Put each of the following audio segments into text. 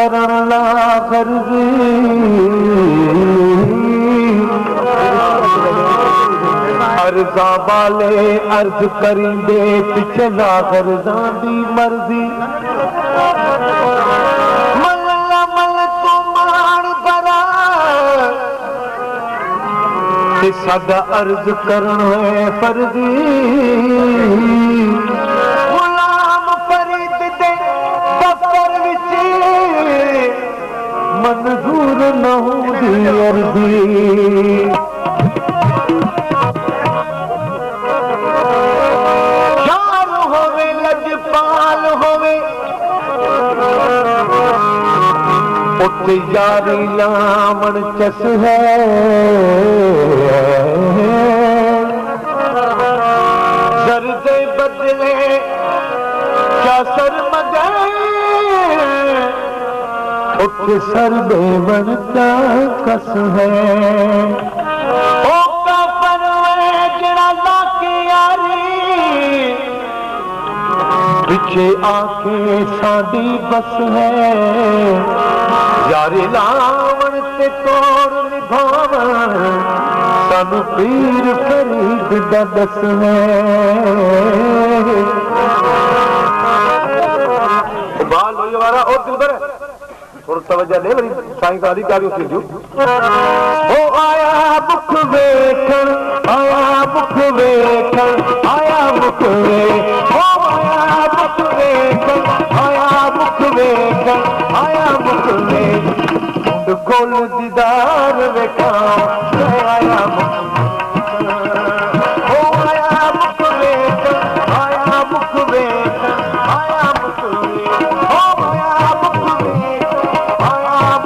करण ला फर्जी अर्जा वाले अर्ज करेंगे पिछला गर्जा दी मर्जी मल्ला मल तू मान बरा सादा अर्ज करना है फर्जी गुलाम फरीद दे दफ्तर विच मंजूर न होंदी अर्जी शान होवे लजपाल होवे उत्ते यारी लावण चस है जर्दे बदले क्या सर मगर उत्ते सर बेवन का कस है ओ काफर वे जड़ा लाके यारी पीछे आके साडी बस है यारे लावण ते तोड़ निभावन सानू पीर फरीद दा दस है बाल होई वाला और दिलबर थोड़ा तवज्जो दे मेरी साईं का अधिकारी उसे जो ओ आया मुख वेखण आया मुख वेखण आया मुख वे ओ आया मुख वेखण आया मुख वेखण आया मुख वे गोल दीदार वेखा आया मुख ओ आया मुख वेखण आया मुख वेखण आया मुख वे ओ आया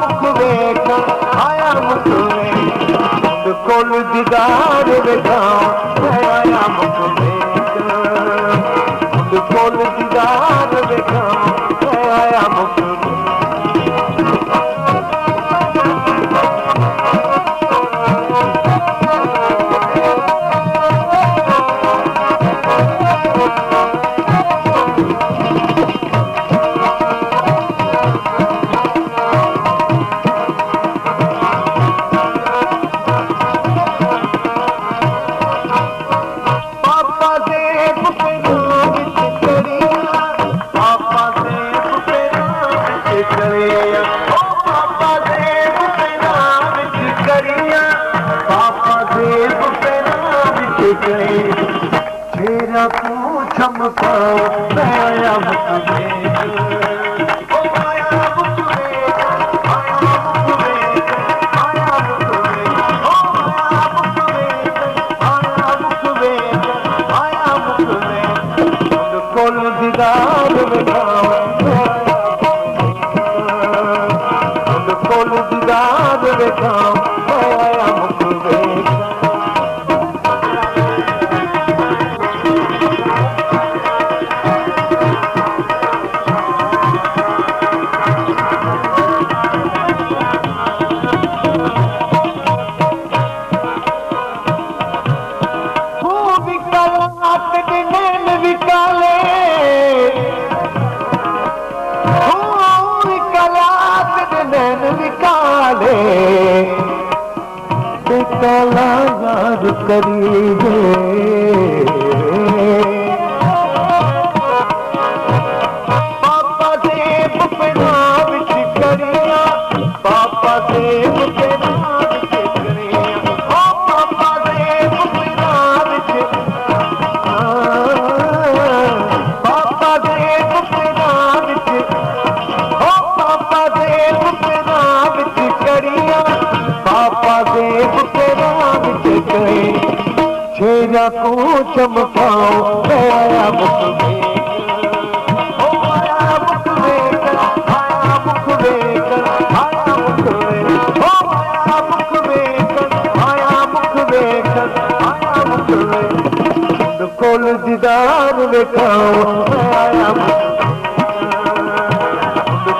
मुख वेखण आया मुख वे गोल दीदार वेखा आया मुख वेखण गोल दीदार वेखा आया मुख छेरा को चमकाओ आया मुख कोल दीदार वेखाओ कोल दीदार वेखाओ आया मुख काला याद करीबे पापा देव पे नाम करिया पापा देव पे नाम करिया ओ पापा देव पे नाम पापा देव पे नाम ओ पापा देव पे नाम करिया पापा देव छेरा को चमकाओ आया मुख आया मुख वेखण आया मुख वेखण आया मुख वे ओ आया मुख वेखण आया मुख वेखण आया मुख वे कोल दीदार वेखाओ आया मुख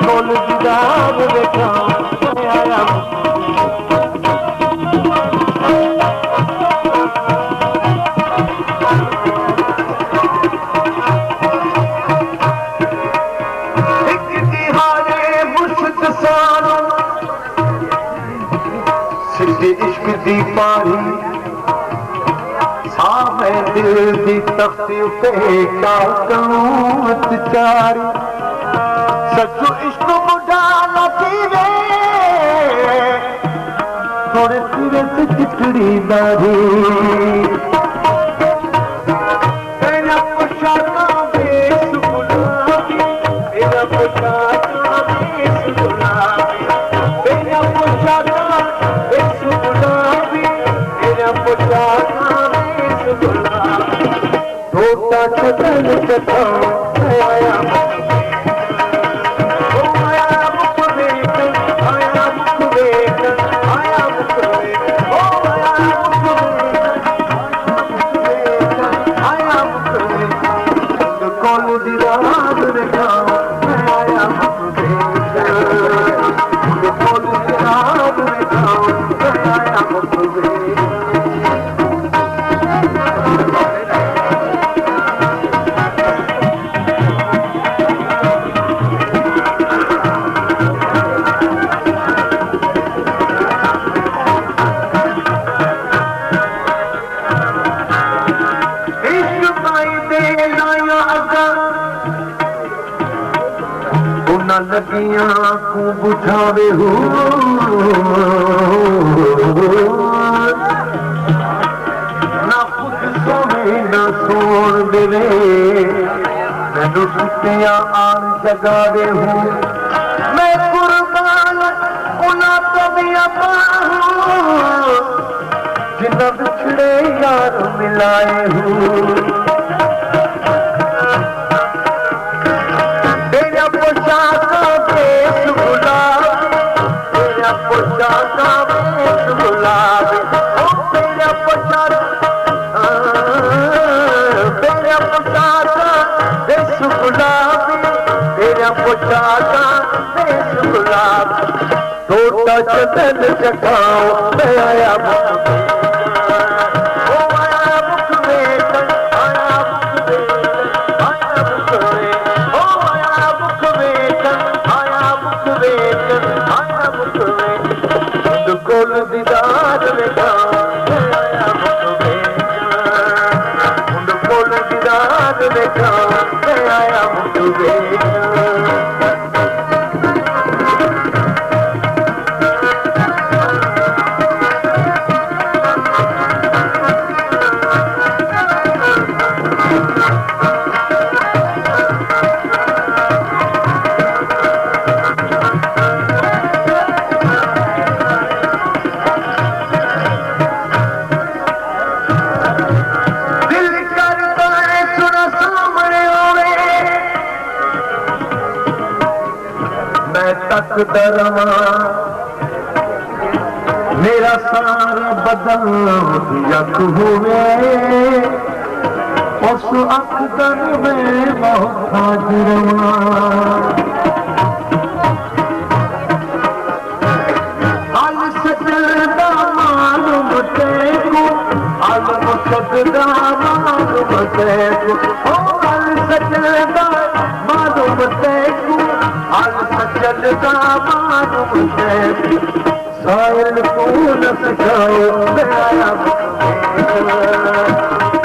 कोल दीदार वेखाओ आया मुख दी पारी सावे दिल दी तख्ती उते क्या कौत चारी सचो इश्क बुढ़ा न पीवे थोड़े पीवे से चिकड़ी दारी तेरा पोशाका बेस गुलाबी तेरा पोशाका बेस गुलाबी तेरा पोशाका बेस गुलाबी तेरा पोशाका बेस गुलाबी छोटा चतन चटा आया लगियां को बुझावे हो ना खुद सोवे ना सोन देवे मैनू सुतिया आन जगावे हो मैं कुर्बान उन्हां तो भी अपाहूं जिन्ना बिछड़े यार मिलाए हो छोटा चतन चखाओ मैं आया मुख में आया मुख में आया मुख में आया मुख में आया मुख में कोल दीदार दिखाओ मैं आया मुख में कोल दीदार दिखाओ मैं आया मुख में दरमा मेरा सारा बदन यक हुए उस अखदर में मोहताज रवा अल सजदा मालूम तेको अल मुसद्दा मालूम तेको अल सजदा मालूम तेको अल सजदा मालूम तेको सायल को न सिखाओ मैं आया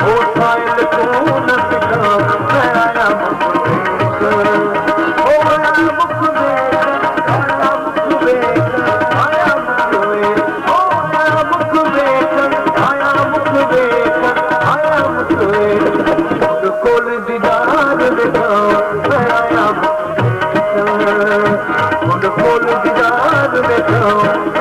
ओ सायल को न सिखाओ मैं आया ओ आया मुख में आया मुख में आया मुख में ओ आया मुख में आया मुख में आया मुख में कोल दीदार दिखाओ मैं आया मुख में कोल दीदार दिखाओ